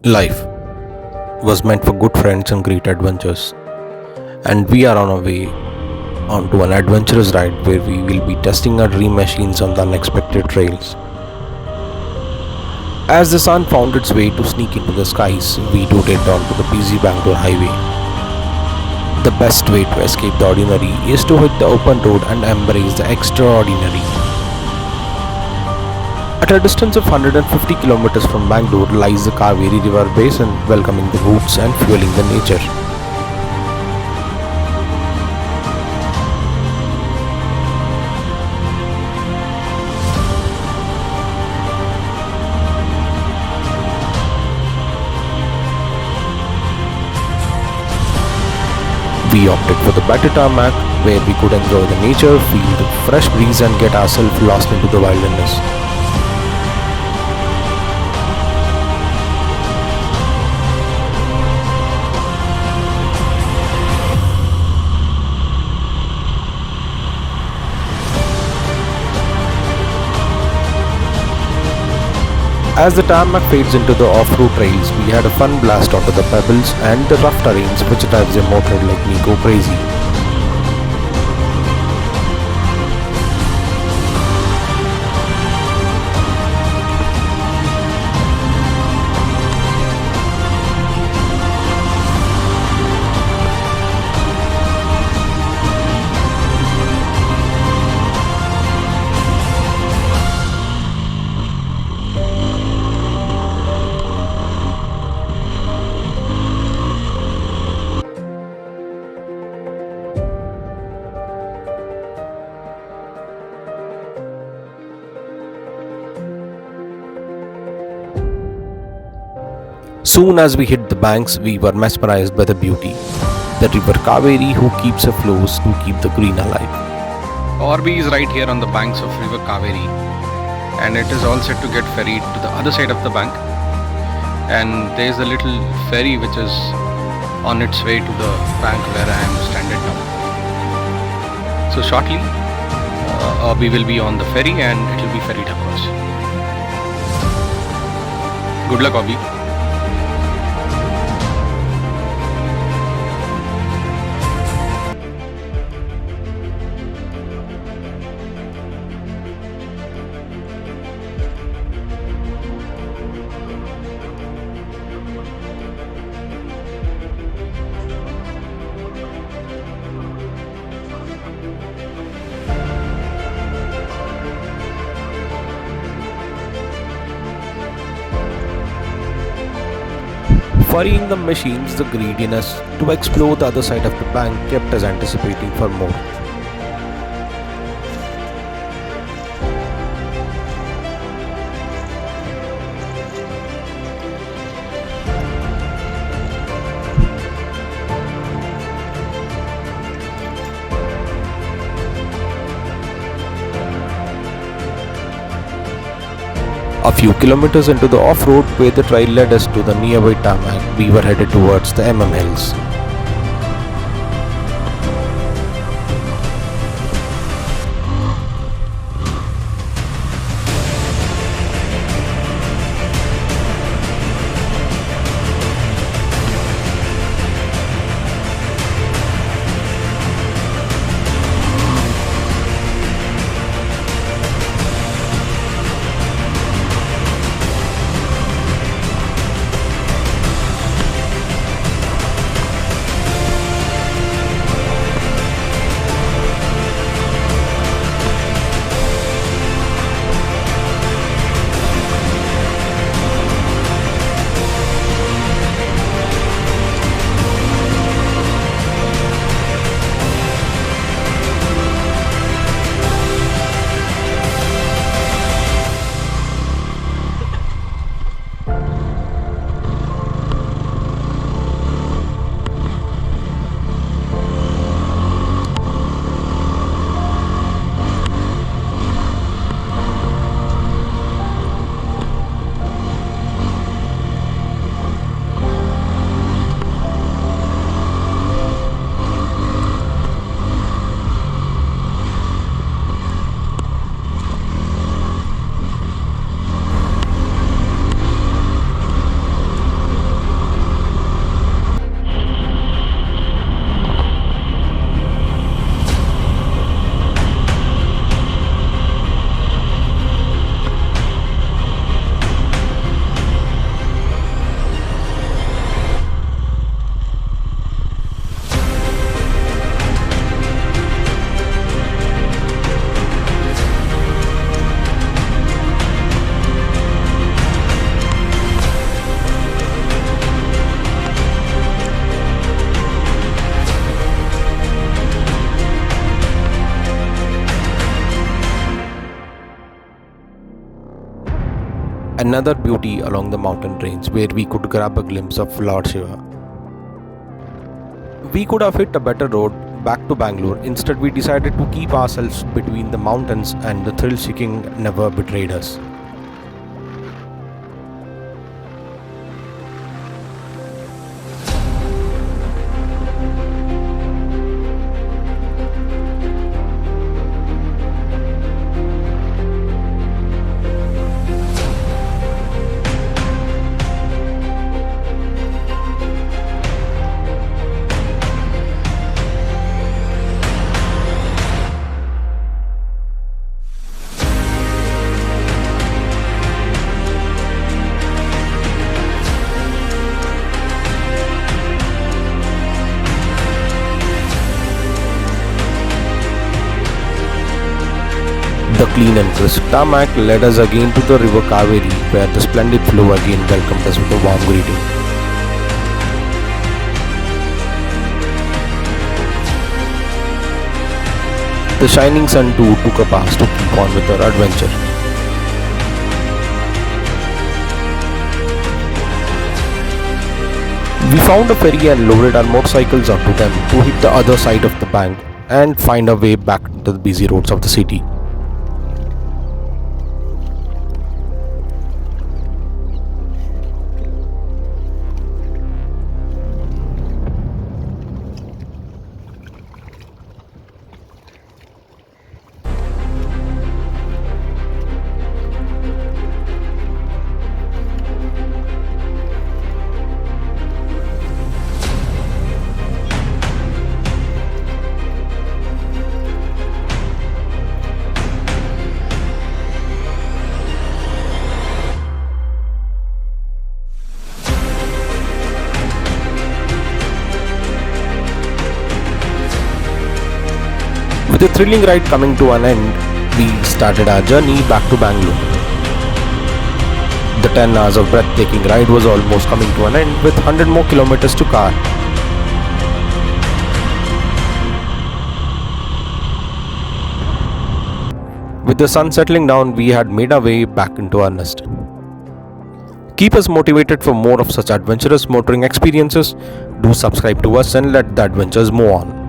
Life was meant for good friends and great adventures, and we are on our way onto an adventurous ride where we will be testing our dream machines on the unexpected trails. As the sun found its way to sneak into the skies, we rooted onto the busy Bangalore highway. The best way to escape the ordinary is to hit the open road and embrace the extraordinary. At a distance of 150 kilometers from Bangalore lies the Kaveri River Basin, welcoming the roots and fueling the nature. We opted for the better tarmac, where we could enjoy the nature, feel the fresh breeze, and get ourselves lost into the wilderness. As the tarmac fades into the off-road trails, we had a fun blast onto the pebbles and the rough terrains which drives a motorhead like me go crazy. Soon as we hit the banks, we were mesmerized by the beauty. The river Kaveri who keeps her flows to keep the green alive. Orbi is right here on the banks of River Kaveri, and it is all set to get ferried to the other side of the bank. And there is a little ferry which is on its way to the bank where I am stranded now. So shortly, Orbi will be on the ferry and it will be ferried across. Good luck, Orbi. Ferrying the machines, the greediness to explore the other side of the bank kept us anticipating for more. A few kilometers into the off-road where the trail led us to the nearby tarmac, we were headed towards the Hills. another beauty along the mountain range where we could grab a glimpse of Lord Shiva. We could have hit a better road back to Bangalore. Instead, we decided to keep ourselves between the mountains, and the thrill-seeking never betrayed us. The clean and crisp tarmac led us again to the river Kaveri, where the splendid flow again welcomed us with a warm greeting. The shining sun too took a pass to keep on with our adventure. We found a ferry and loaded our motorcycles onto them to hit the other side of the bank and find our way back to the busy roads of the city. With the thrilling ride coming to an end, we started our journey back to Bangalore. The 10 hours of breathtaking ride was almost coming to an end with 100 more kilometers to car. With the sun settling down, we had made our way back into our nest. Keep us motivated for more of such adventurous motoring experiences. Do subscribe to us and let the adventures move on.